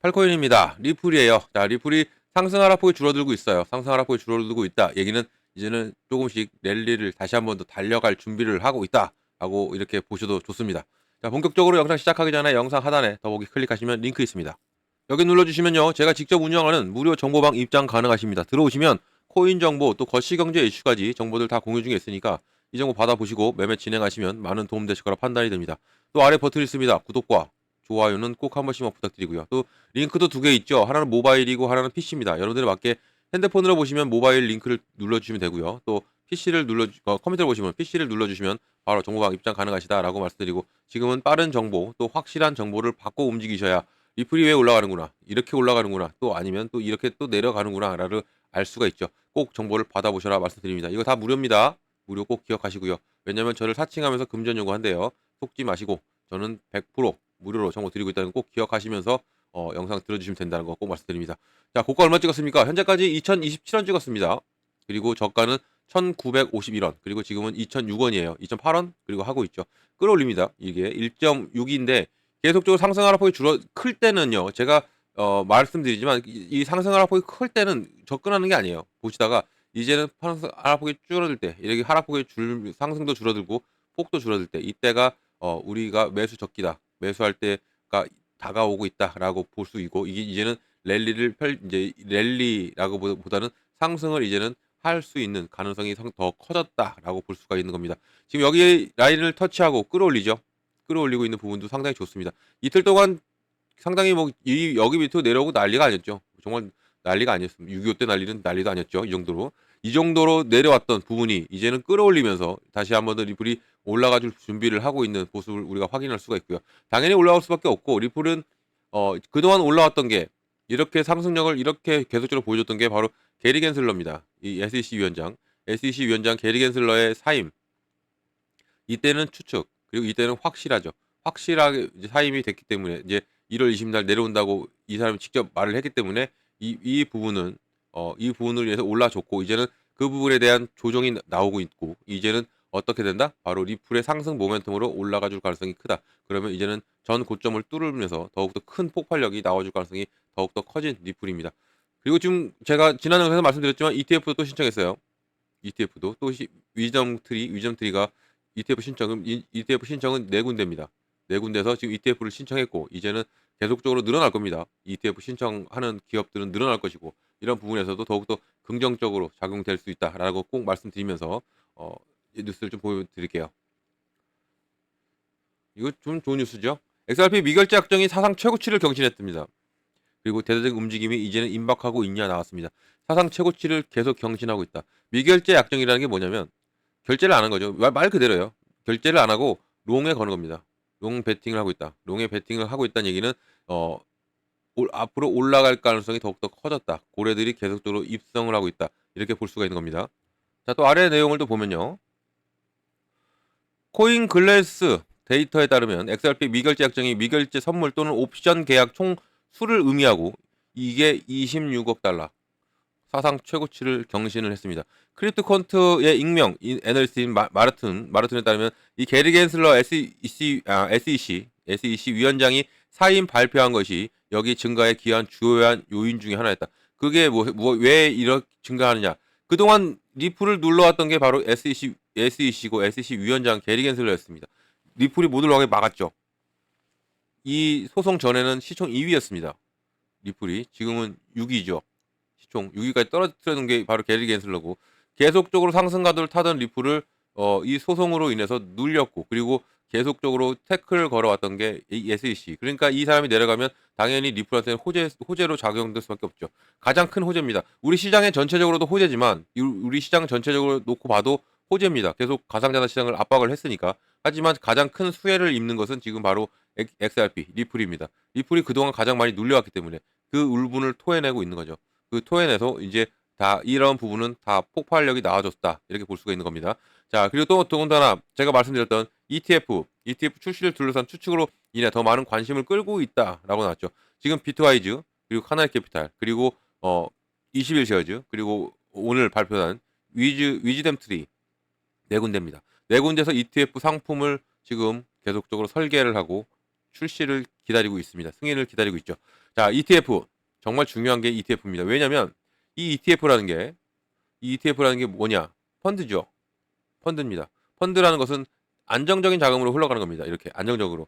팔코인입니다. 리플이에요. 자, 리플이 상승 하락폭이 줄어들고 있어요. 상승 하락폭이 줄어들고 있다. 얘기는 이제는 조금씩 랠리를 다시 한번 더 달려갈 준비를 하고 있다라고 이렇게 보셔도 좋습니다. 자, 본격적으로 영상 시작하기 전에 영상 하단에 더보기 클릭하시면 링크 있습니다. 여기 눌러주시면요, 제가 직접 운영하는 무료 정보방 입장 가능하십니다. 들어오시면 코인 정보 또 거시경제 이슈까지 정보들 다 공유 중에 있으니까 이 정보 받아보시고 매매 진행하시면 많은 도움 되실 거라 판단이 됩니다. 또 아래 버튼 있습니다. 구독과 좋아요는 꼭 한 번씩만 부탁드리고요. 또 링크도 두 개 있죠. 하나는 모바일이고 하나는 PC입니다. 여러분들에 맞게 핸드폰으로 보시면 모바일 링크를 눌러주시면 되고요. 또 컴퓨터로 보시면 PC를 눌러주시면 바로 정보방 입장 가능하시다라고 말씀드리고, 지금은 빠른 정보 또 확실한 정보를 받고 움직이셔야 리플이 왜 올라가는구나, 이렇게 올라가는구나, 또 아니면 또 이렇게 또 내려가는구나를 알 수가 있죠. 꼭 정보를 받아보셔라 말씀드립니다. 이거 다 무료입니다. 무료 꼭 기억하시고요. 왜냐면 저를 사칭하면서 금전 요구한대요. 속지 마시고 저는 100% 무료로 정보 드리고 있다는 거 꼭 기억하시면서 영상 들어주시면 된다는 거 꼭 말씀드립니다. 자, 고가 얼마 찍었습니까? 현재까지 2027원 찍었습니다. 그리고 저가는 1951원, 그리고 지금은 2006원이에요. 2008원, 그리고 하고 있죠. 끌어올립니다. 이게 1.6인데 계속적으로 상승 하락폭이 클 때는요, 제가 말씀드리지만 이 상승 하락폭이 클 때는 접근하는 게 아니에요. 보시다가 이제는 상승 하락폭이 줄어들 때, 이렇게 하락폭이 상승도 줄어들고 폭도 줄어들 때, 이때가 우리가 매수 적기다, 매수할 때가 다가오고 있다라고 볼 수 있고, 이게 이제는 이제 랠리라고 보다는 상승을 이제는 할 수 있는 가능성이 더 커졌다라고 볼 수가 있는 겁니다. 지금 여기 라인을 터치하고 끌어올리죠. 끌어올리고 있는 부분도 상당히 좋습니다. 이틀 동안 상당히 여기 밑으로 내려오고 난리가 아니었죠. 정말 난리가 아니었습니다. 6.25 때 난리는 난리도 아니었죠. 이 정도로 내려왔던 부분이 이제는 끌어올리면서 다시 한번 더 리플이 올라가줄 준비를 하고 있는 모습을 우리가 확인할 수가 있고요. 당연히 올라올 수밖에 없고, 리플은 그동안 올라왔던 게, 이렇게 상승력을 이렇게 계속적으로 보여줬던 게 바로 게리 겐슬러입니다. 이 SEC 위원장 게리 겐슬러의 사임. 이때는 추측, 그리고 이때는 확실하죠. 확실하게 이제 사임이 됐기 때문에, 이제 1월 20일 날 내려온다고 이 사람이 직접 말을 했기 때문에 이 부분은 이 부분을 위해서 올라줬고, 이제는 그 부분에 대한 조정이 나오고 있고, 이제는 어떻게 된다? 바로 리플의 상승 모멘텀으로 올라가 줄 가능성이 크다. 그러면 이제는 전 고점을 뚫으면서 더욱더 큰 폭발력이 나와줄 가능성이 더욱더 커진 리플입니다. 그리고 지금 제가 지난 영상에서 말씀드렸지만 ETF도 또 신청했어요. ETF도 또 위점 트리가 ETF 신청은 네 군데입니다. 네 군데서 지금 ETF를 신청했고, 이제는 계속적으로 늘어날 겁니다. ETF 신청하는 기업들은 늘어날 것이고, 이런 부분에서도 더욱더 긍정적으로 작용될 수 있다라고 꼭 말씀드리면서 이 뉴스를 좀 보여드릴게요. 이거 좀 좋은 뉴스죠. XRP 미결제 약정이 사상 최고치를 경신했습니다. 그리고 대대적 움직임이 이제는 임박하고 있냐 나왔습니다. 사상 최고치를 계속 경신하고 있다. 미결제 약정이라는 게 뭐냐면 결제를 안 한 거죠. 말 그대로예요. 결제를 안 하고 롱에 거는 겁니다. 롱 베팅을 하고 있다. 롱에 베팅을 하고 있다는 얘기는 어 앞으로 올라갈 가능성이 더욱더 커졌다. 고래들이 계속적으로 입성을 하고 있다. 이렇게 볼 수가 있는 겁니다. 자, 또 아래 내용을 또 보면요. 코인 글래스 데이터에 따르면 XRP 미결제 약정이 미결제 선물 또는 옵션 계약 총 수를 의미하고, 이게 26억 달러. 사상 최고치를 경신을 했습니다. 크립토컨트의 익명 애널리스트인 마르튼에 따르면 이 게리 겐슬러 SEC 위원장이 사임 발표한 것이 여기 증가에 기여한 주요한 요인 중에 하나였다. 그게 왜 이렇게 증가하느냐? 그동안 리플을 눌러왔던 게 바로 SEC고 SEC 위원장 게리 겐슬러였습니다. 리플이 못 올라가게 막았죠. 이 소송 전에는 시총 2위였습니다. 리플이 지금은 6위죠. 시총 6위까지 떨어뜨리는 게 바로 게리 겐슬러고, 계속적으로 상승 가도를 타던 리플을 이 소송으로 인해서 눌렸고, 그리고 계속적으로 태클을 걸어왔던 게 이 SEC. 그러니까 이 사람이 내려가면 당연히 리플한테는 호재로 작용될 수밖에 없죠. 가장 큰 호재입니다. 우리 시장의 전체적으로도 호재지만, 우리 시장 전체적으로 놓고 봐도 호재입니다. 계속 가상자산 시장을 압박을 했으니까. 하지만 가장 큰 수혜를 입는 것은 지금 바로 XRP 리플입니다. 리플이 그동안 가장 많이 눌려왔기 때문에 그 울분을 토해내고 있는 거죠. 그 토해내서 이제 다 이런 부분은 다 폭발력이 나아졌다, 이렇게 볼 수가 있는 겁니다. 자, 그리고 또 더군다나 제가 말씀드렸던 ETF 출시를 둘러싼 추측으로 인해 더 많은 관심을 끌고 있다라고 나왔죠. 지금 비트와이즈, 그리고 카나이캐피탈, 그리고 21쉐어즈, 그리고 오늘 발표한 위즈댐트리, 네 군데입니다. 네 군데서 ETF 상품을 지금 계속적으로 설계를 하고 출시를 기다리고 있습니다. 승인을 기다리고 있죠. 자, ETF. 정말 중요한 게 ETF입니다. 왜냐면 이 ETF라는 게 뭐냐? 펀드죠. 펀드입니다. 펀드라는 것은 안정적인 자금으로 흘러가는 겁니다. 이렇게 안정적으로.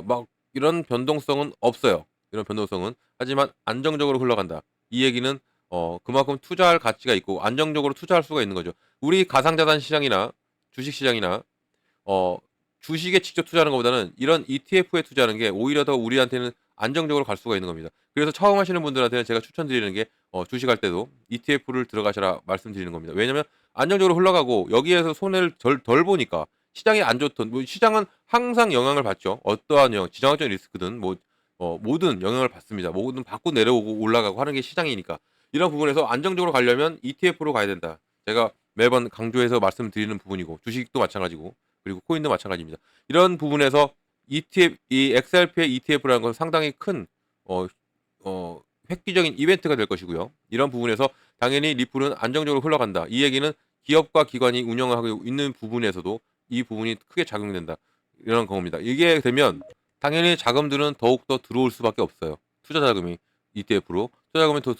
막 이런 변동성은 없어요. 이런 변동성은. 하지만 안정적으로 흘러간다. 이 얘기는 그만큼 투자할 가치가 있고 안정적으로 투자할 수가 있는 거죠. 우리 가상자산 시장이나 주식 시장이나 어, 주식에 직접 투자하는 것보다는 이런 ETF에 투자하는 게 오히려 더 우리한테는 안정적으로 갈 수가 있는 겁니다. 그래서 처음 하시는 분들한테는 제가 추천드리는 게 주식할 때도 ETF를 들어가셔라 말씀드리는 겁니다. 왜냐면 안정적으로 흘러가고 여기에서 손해를 덜 보니까 시장이 안 좋든 뭐 시장은 항상 영향을 받죠. 어떠한 지정학적 리스크든 뭐 모든 영향을 받습니다. 모든 받고 내려오고 올라가고 하는 게 시장이니까 이런 부분에서 안정적으로 가려면 ETF로 가야 된다. 제가 매번 강조해서 말씀드리는 부분이고 주식도 마찬가지고 그리고 코인도 마찬가지입니다. 이런 부분에서 이 XRP의 ETF라는 건 상당히 큰 어, 획기적인 이벤트가 될 것이고요. 이런 부분에서 당연히 리플은 안정적으로 흘러간다. 이 얘기는 기업과 기관이 운영하고 있는 부분에서도 이 부분이 크게 작용된다. 이런 겁니다. 이게 되면 당연히 자금들은 더욱더 들어올 수밖에 없어요. 투자 자금이 ETF로 투자 자금이 더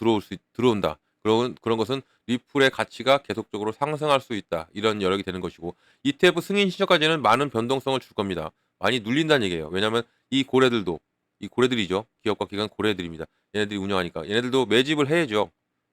들어온다. 그런 것은 리플의 가치가 계속적으로 상승할 수 있다. 이런 여력이 되는 것이고 ETF 승인 시점까지는 많은 변동성을 줄 겁니다. 많이 눌린다는 얘기예요. 왜냐하면 이 고래들이죠. 기업과 기관 고래들입니다. 얘네들이 운영하니까 얘네들도 매집을 해야죠.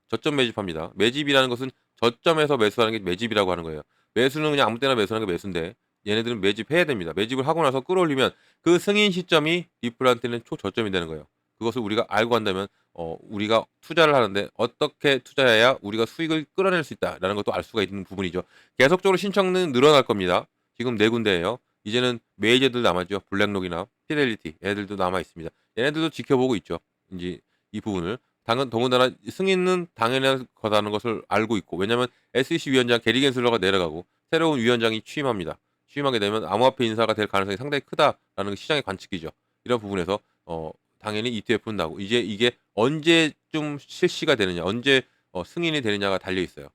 저점 매집합니다. 매집이라는 것은 저점에서 매수하는 게 매집이라고 하는 거예요. 매수는 그냥 아무 때나 매수하는 게 매수인데 얘네들은 매집해야 됩니다. 매집을 하고 나서 끌어올리면 그 승인 시점이 리플한테는 초저점이 되는 거예요. 그것을 우리가 알고 간다면 우리가 투자를 하는데 어떻게 투자해야 우리가 수익을 끌어낼 수 있다라는 것도 알 수가 있는 부분이죠. 계속적으로 신청은 늘어날 겁니다. 지금 네 군데예요. 이제는 메이저들 남았죠. 블랙록이나 피델리티 얘들도 남아 있습니다. 얘네들도 지켜보고 있죠. 이제 이 부분을 더군다나 승인은 당연한 거다는 것을 알고 있고 왜냐하면 SEC 위원장 게리 겐슬러가 내려가고 새로운 위원장이 취임합니다. 취임하게 되면 암호화폐 인사가 될 가능성이 상당히 크다라는 시장의 관측이죠. 이런 부분에서 당연히 ETF는 나고 이제 이게 언제쯤 실시가 되느냐, 언제 승인이 되느냐가 달려 있어요.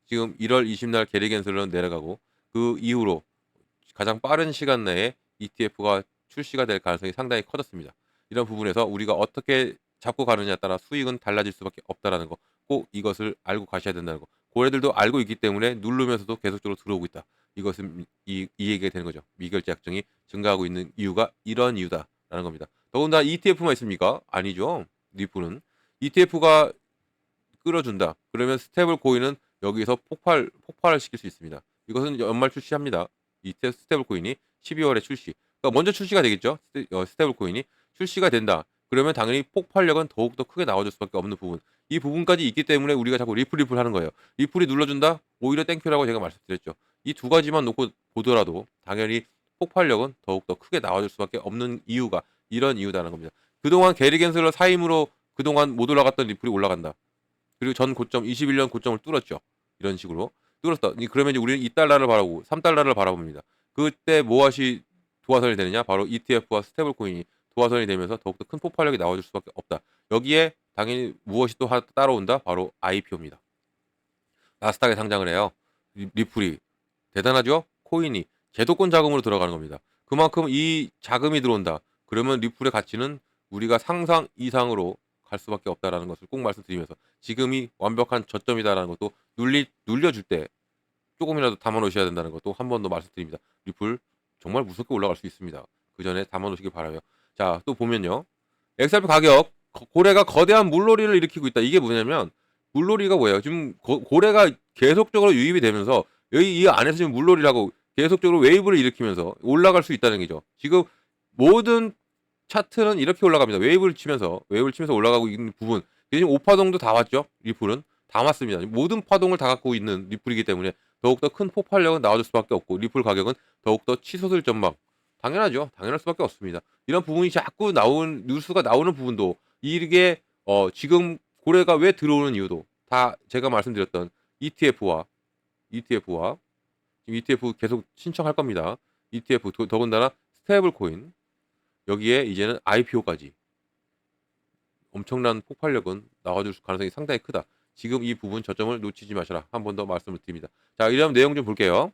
지금 1월 20날 게리 겐슬러는 내려가고 그 이후로 가장 빠른 시간 내에 ETF가 출시가 될 가능성이 상당히 커졌습니다. 이런 부분에서 우리가 어떻게 잡고 가느냐에 따라 수익은 달라질 수밖에 없다라는 거, 꼭 이것을 알고 가셔야 된다는 거. 고래들도 알고 있기 때문에 누르면서도 계속적으로 들어오고 있다. 이것은 이 얘기가 되는 거죠. 미결제 약정이 증가하고 있는 이유가 이런 이유다라는 겁니다. 더군다나 ETF만 있습니까? 아니죠. 리플은 ETF가 끌어준다. 그러면 스테이블 코인은 여기서 폭발을 시킬 수 있습니다. 이것은 연말 출시합니다. 이 스테이블 코인이 12월에 출시. 그러니까 먼저 출시가 되겠죠. 스테이블 코인이 출시가 된다. 그러면 당연히 폭발력은 더욱더 크게 나와줄 수밖에 없는 부분. 이 부분까지 있기 때문에 우리가 자꾸 리플 하는 거예요. 리플이 눌러준다? 오히려 땡큐라고 제가 말씀드렸죠. 이 두 가지만 놓고 보더라도 당연히 폭발력은 더욱더 크게 나와줄 수밖에 없는 이유가 이런 이유다는 겁니다. 그동안 게리 겐슬러 사임으로 그동안 못 올라갔던 리플이 올라간다. 그리고 전 고점 21년 고점을 뚫었죠. 이런 식으로 뚫었다. 그러면 이제 우리는 2달러를 바라보고 3달러를 바라봅니다. 그때 무엇이 도화선이 되느냐? 바로 ETF와 스테이블 코인이 도화선이 되면서 더욱더 큰 폭발력이 나와줄 수밖에 없다. 여기에 당연히 무엇이 또 따라온다? 바로 IPO입니다. 나스닥에 상장을 해요. 리플이 대단하죠? 코인이 제도권 자금으로 들어가는 겁니다. 그만큼 이 자금이 들어온다. 그러면 리플의 가치는 우리가 상상 이상으로 갈 수밖에 없다라는 것을 꼭 말씀드리면서 지금이 완벽한 저점이다라는 것도 눌려줄 때 조금이라도 담아 놓으셔야 된다는 것도 한 번 더 말씀드립니다. 리플 정말 무섭게 올라갈 수 있습니다. 그 전에 담아 놓으시길 바라요. 자, 또 보면요. XRP 가격 고래가 거대한 물놀이를 일으키고 있다. 이게 뭐냐면 물놀이가 뭐예요? 지금 고래가 계속적으로 유입이 되면서 여기 이 안에서 지금 물놀이를 하고 계속적으로 웨이브를 일으키면서 올라갈 수 있다는 얘기죠. 지금 모든 차트는 이렇게 올라갑니다. 웨이브를 치면서 올라가고 있는 부분. 지금 5파동도 다 왔죠. 리플은 다 왔습니다. 모든 파동을 다 갖고 있는 리플이기 때문에 더욱더 큰 폭발력은 나와줄 수밖에 없고 리플 가격은 더욱더 치솟을 전망. 당연하죠. 당연할 수밖에 없습니다. 이런 부분이 자꾸 뉴스가 나오는 부분도 이게 지금 고래가 왜 들어오는 이유도 다 제가 말씀드렸던 ETF와 지금 ETF 계속 신청할 겁니다. ETF 더군다나 스테이블 코인 여기에 이제는 IPO까지 엄청난 폭발력은 나와줄 가능성이 상당히 크다. 지금 이 부분 저점을 놓치지 마셔라. 한 번 더 말씀을 드립니다. 자, 이런 내용 좀 볼게요.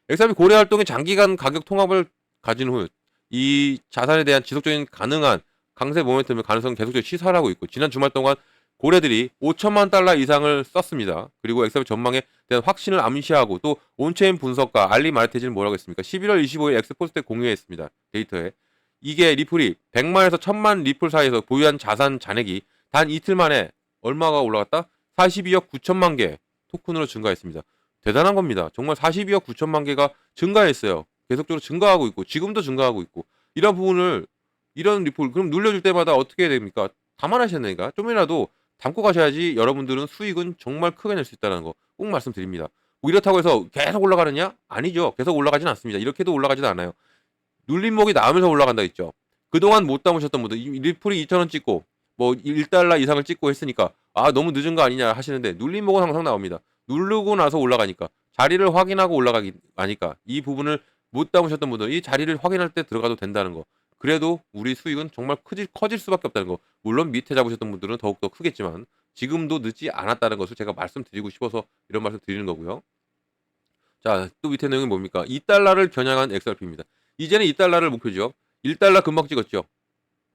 엑사비 고래 활동의 장기간 가격 통합을 가진 후 이 자산에 대한 지속적인 가능한 강세 모멘텀의 가능성 계속적으로 시사를 하고 있고 지난 주말 동안 고래들이 5천만 달러 이상을 썼습니다. 그리고 엑스RP 전망에 대한 확신을 암시하고 또 온체인 분석가 알리 마르테즈는 뭐라고 했습니까? 11월 25일 엑스포스트에 공유했습니다. 데이터에. 이게 리플이 100만에서 1000만 리플 사이에서 보유한 자산 잔액이 단 이틀 만에 얼마가 올라갔다? 42억 9천만 개 토큰으로 증가했습니다. 대단한 겁니다. 정말 42억 9천만 개가 증가했어요. 계속적으로 증가하고 있고 지금도 증가하고 있고 이런 부분을 이런 리플 그럼 눌려줄 때마다 어떻게 해야 됩니까? 감안하셔야 되니까 좀이라도 담고 가셔야지 여러분들은 수익은 정말 크게 낼 수 있다는 거 꼭 말씀드립니다. 뭐 이렇다고 해서 계속 올라가느냐? 아니죠. 계속 올라가진 않습니다. 이렇게도 올라가지도 않아요. 눌림목이 나오면서 올라간다 했죠. 그동안 못 담으셨던 분들 이 리플이 2,000원 찍고 뭐 1달러 이상을 찍고 했으니까 아 너무 늦은 거 아니냐 하시는데 눌림목은 항상 나옵니다. 누르고 나서 올라가니까 자리를 확인하고 올라가기 아니까 이 부분을 못 담으셨던 분들 이 자리를 확인할 때 들어가도 된다는 거. 그래도 우리 수익은 정말 커질 수밖에 없다는 거. 물론 밑에 잡으셨던 분들은 더욱더 크겠지만 지금도 늦지 않았다는 것을 제가 말씀드리고 싶어서 이런 말씀 드리는 거고요. 자, 또 밑에 내용이 뭡니까? 2달러를 겨냥한 XRP입니다. 이제는 2달러를 목표죠. 1달러 금방 찍었죠.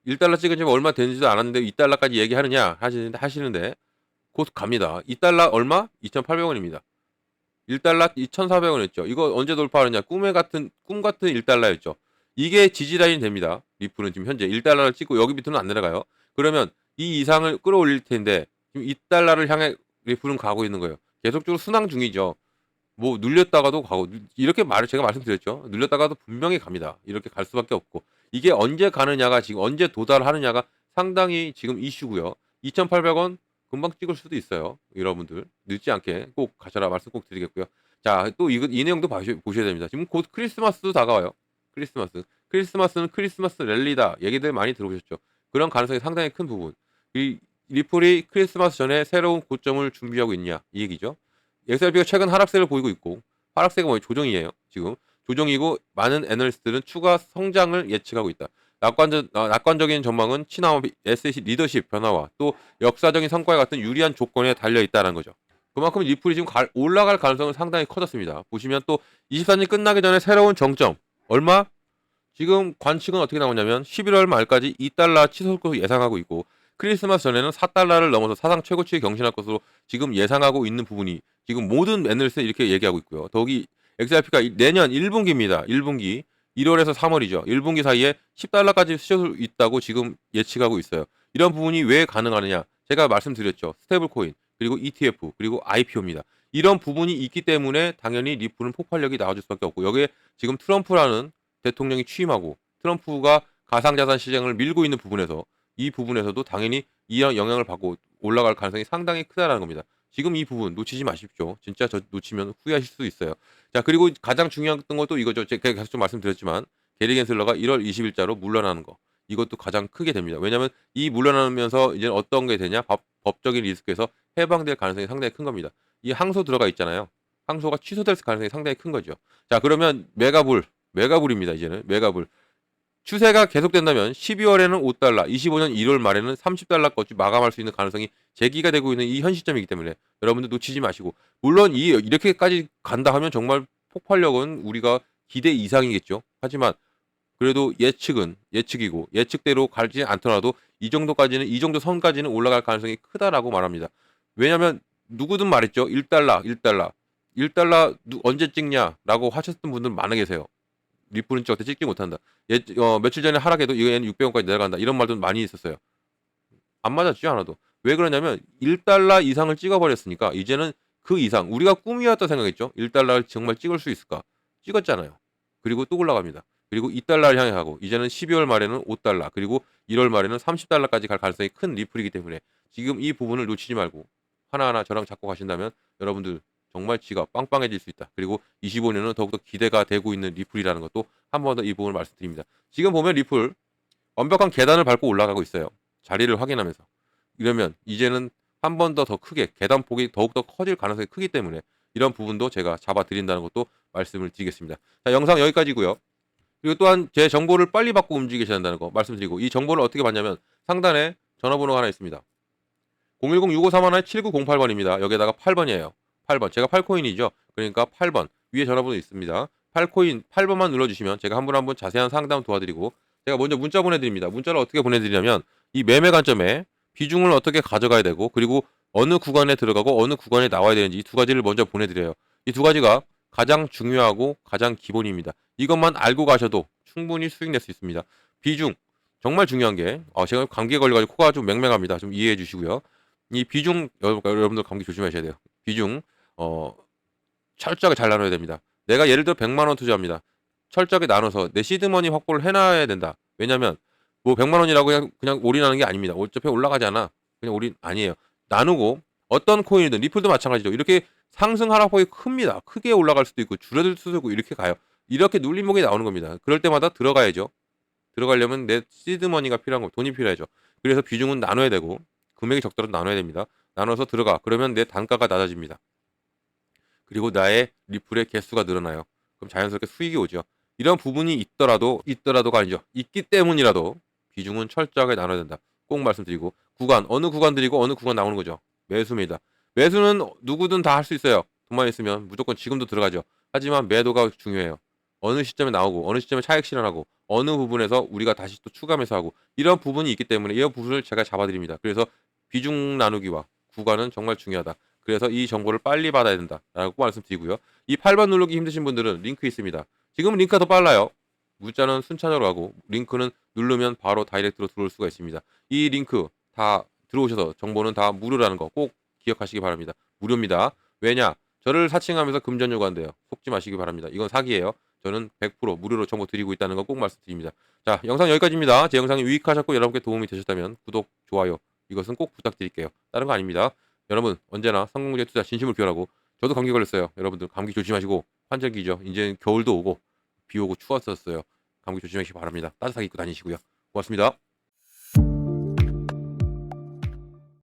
1달러 찍은 지 얼마 되지도 않았는데 2달러까지 얘기하느냐 하시는데 곧 갑니다. 2달러 얼마? 2,800원입니다. 1달러 2,400원이었죠. 이거 언제 돌파하느냐? 꿈 같은 1달러였죠. 이게 지지라인이 됩니다. 리플은 지금 현재 1달러를 찍고 여기 밑으로는 안 내려가요. 그러면 이 이상을 끌어올릴 텐데 지금 2달러를 향해 리플은 가고 있는 거예요. 계속적으로 순항 중이죠. 뭐 눌렸다가도 가고 이렇게 말을 제가 말씀드렸죠. 눌렸다가도 분명히 갑니다. 이렇게 갈 수밖에 없고 이게 언제 가느냐가 지금 언제 도달하느냐가 상당히 지금 이슈고요. 2,800원 금방 찍을 수도 있어요. 여러분들 늦지 않게 꼭 가셔라 말씀 꼭 드리겠고요. 자, 또 이 내용도 보셔야 됩니다. 지금 곧 크리스마스도 다가와요. 크리스마스는 크리스마스 랠리다 얘기들 많이 들어보셨죠. 그런 가능성이 상당히 큰 부분. 이 리플이 크리스마스 전에 새로운 고점을 준비하고 있냐 이 얘기죠. XRP가 최근 하락세를 보이고 있고 하락세가 뭐예요? 조정이에요. 지금 조정이고 많은 애널리스트들은 추가 성장을 예측하고 있다. 낙관적인 전망은 친화와 SEC 리더십 변화와 또 역사적인 성과와 같은 유리한 조건에 달려 있다는 거죠. 그만큼 리플이 지금 올라갈 가능성은 상당히 커졌습니다. 보시면 또 24년 끝나기 전에 새로운 정점 얼마? 지금 관측은 어떻게 나오냐면 11월 말까지 2달러 치솟을 것으로 예상하고 있고 크리스마스 전에는 4달러를 넘어서 사상 최고치를 경신할 것으로 지금 예상하고 있는 부분이 지금 모든 애널리스트 이렇게 얘기하고 있고요. 더욱이 XRP가 내년 1분기입니다. 1분기 1월에서 3월이죠. 1분기 사이에 10달러까지 수출 수 있다고 지금 예측하고 있어요. 이런 부분이 왜 가능하느냐? 제가 말씀드렸죠. 스테이블 코인 그리고 ETF 그리고 IPO입니다. 이런 부분이 있기 때문에 당연히 리플은 폭발력이 나와줄 수밖에 없고 여기에 지금 트럼프라는 대통령이 취임하고 트럼프가 가상자산 시장을 밀고 있는 부분에서 이 부분에서도 당연히 이 영향을 받고 올라갈 가능성이 상당히 크다라는 겁니다. 지금 이 부분 놓치지 마십시오. 진짜 저 놓치면 후회하실 수도 있어요. 자, 그리고 가장 중요했던 것도 이거죠. 제가 계속 좀 말씀드렸지만 게리 겐슬러가 1월 20일자로 물러나는 거. 이것도 가장 크게 됩니다. 왜냐하면 이 물러나면서 이제 어떤 게 되냐? 법적인 리스크에서 해방될 가능성이 상당히 큰 겁니다. 이 항소 들어가 있잖아요. 항소가 취소될 가능성이 상당히 큰 거죠. 자, 그러면 메가불입니다. 이제는 메가불. 추세가 계속된다면 12월에는 5달러, 25년 1월 말에는 30달러까지 마감할 수 있는 가능성이 제기가 되고 있는 이 현 시점이기 때문에 여러분들 놓치지 마시고 물론 이렇게까지 간다 하면 정말 폭발력은 우리가 기대 이상이겠죠. 하지만 그래도 예측이고 예측대로 가지 않더라도 이 정도 선까지는 올라갈 가능성이 크다라고 말합니다. 왜냐하면 누구든 말했죠. 1달러 언제 찍냐라고 하셨던 분들 많아 계세요. 리플은 절대 찍지 못한다. 며칠 전에 하락해도 이거는 600원까지 내려간다. 이런 말도 많이 있었어요. 안 맞았죠, 하나도. 왜 그러냐면 1달러 이상을 찍어버렸으니까 이제는 그 이상 우리가 꿈이었다 생각했죠. 1달러를 정말 찍을 수 있을까? 찍었잖아요. 그리고 또 올라갑니다. 그리고 2달러를 향해 가고 이제는 12월 말에는 5달러 그리고 1월 말에는 30달러까지 갈 가능성이 큰 리플이기 때문에 지금 이 부분을 놓치지 말고 하나하나 저랑 잡고 가신다면 여러분들 정말 지갑 빵빵해질 수 있다. 그리고 25년은 더욱더 기대가 되고 있는 리플이라는 것도 한 번 더 이 부분을 말씀드립니다. 지금 보면 리플 완벽한 계단을 밟고 올라가고 있어요. 자리를 확인하면서. 이러면 이제는 한 번 더 크게 계단폭이 더욱더 커질 가능성이 크기 때문에 이런 부분도 제가 잡아드린다는 것도 말씀을 드리겠습니다. 자, 영상 여기까지고요. 그리고 또한 제 정보를 빨리 받고 움직이셔야 한다는 거 말씀드리고 이 정보를 어떻게 받냐면 상단에 전화번호가 하나 있습니다. 010-6531-7908번입니다. 여기에다가 8번이에요. 8번. 제가 8코인이죠. 그러니까 8번. 위에 전화번호 있습니다. 8코인 8번만 눌러주시면 제가 한 분 한 분 자세한 상담 도와드리고 제가 먼저 문자 보내드립니다. 문자를 어떻게 보내드리냐면 이 매매 관점에 비중을 어떻게 가져가야 되고 그리고 어느 구간에 들어가고 어느 구간에 나와야 되는지 이 두 가지를 먼저 보내드려요. 이 두 가지가 가장 중요하고 가장 기본입니다. 이것만 알고 가셔도 충분히 수익 낼 수 있습니다. 비중 정말 중요한 게 제가 감기에 걸려가지고 코가 좀 맹맹합니다. 좀 이해해 주시고요. 이 비중 여러분들 감기 조심하셔야 돼요. 비중 철저하게 잘 나눠야 됩니다. 내가 예를 들어 100만 원 투자합니다. 철저하게 나눠서 내 시드머니 확보를 해놔야 된다. 왜냐면 뭐 100만 원이라고 그냥 올인하는 게 아닙니다. 어차피 올라가잖아. 그냥 올인 아니에요. 나누고 어떤 코인이든 리플도 마찬가지죠. 이렇게 상승 하락폭이 큽니다. 크게 올라갈 수도 있고 줄어들 수도 있고 이렇게 가요. 이렇게 눌림목이 나오는 겁니다. 그럴 때마다 들어가야죠. 들어가려면 내 시드머니가 필요한 거, 돈이 필요하죠. 그래서 비중은 나눠야 되고 금액이 적더라도 나눠야 됩니다. 나눠서 들어가. 그러면 내 단가가 낮아집니다. 그리고 나의 리플의 개수가 늘어나요. 그럼 자연스럽게 수익이 오죠. 이런 부분이 있더라도가 아니죠. 있기 때문이라도 비중은 철저하게 나눠야 된다. 꼭 말씀드리고 어느 구간 들이고 어느 구간 나오는 거죠. 매수입니다. 매수는 누구든 다 할 수 있어요. 돈만 있으면 무조건 지금도 들어가죠. 하지만 매도가 중요해요. 어느 시점에 나오고 어느 시점에 차익 실현하고 어느 부분에서 우리가 다시 또 추가 매수하고 이런 부분이 있기 때문에 이 부분을 제가 잡아드립니다. 그래서 비중 나누기와 구간은 정말 중요하다. 그래서 이 정보를 빨리 받아야 된다라고 말씀드리고요. 이 8번 누르기 힘드신 분들은 링크 있습니다. 지금은 링크가 더 빨라요. 문자는 순차적으로 하고 링크는 누르면 바로 다이렉트로 들어올 수가 있습니다. 이 링크 다 들어오셔서 정보는 다 무료라는 거 꼭 기억하시기 바랍니다. 무료입니다. 왜냐? 저를 사칭하면서 금전 요구한대요. 속지 마시기 바랍니다. 이건 사기예요. 저는 100% 무료로 정보 드리고 있다는 거 꼭 말씀드립니다. 자, 영상 여기까지입니다. 제 영상이 유익하셨고 여러분께 도움이 되셨다면 구독, 좋아요 이것은 꼭 부탁드릴게요. 다른 거 아닙니다. 여러분 언제나 성공률 투자 진심을 기원하고 저도 감기 걸렸어요. 여러분들 감기 조심하시고 환절기죠. 이제 겨울도 오고 비 오고 추웠었어요. 감기 조심하시기 바랍니다. 따뜻하게 입고 다니시고요. 고맙습니다.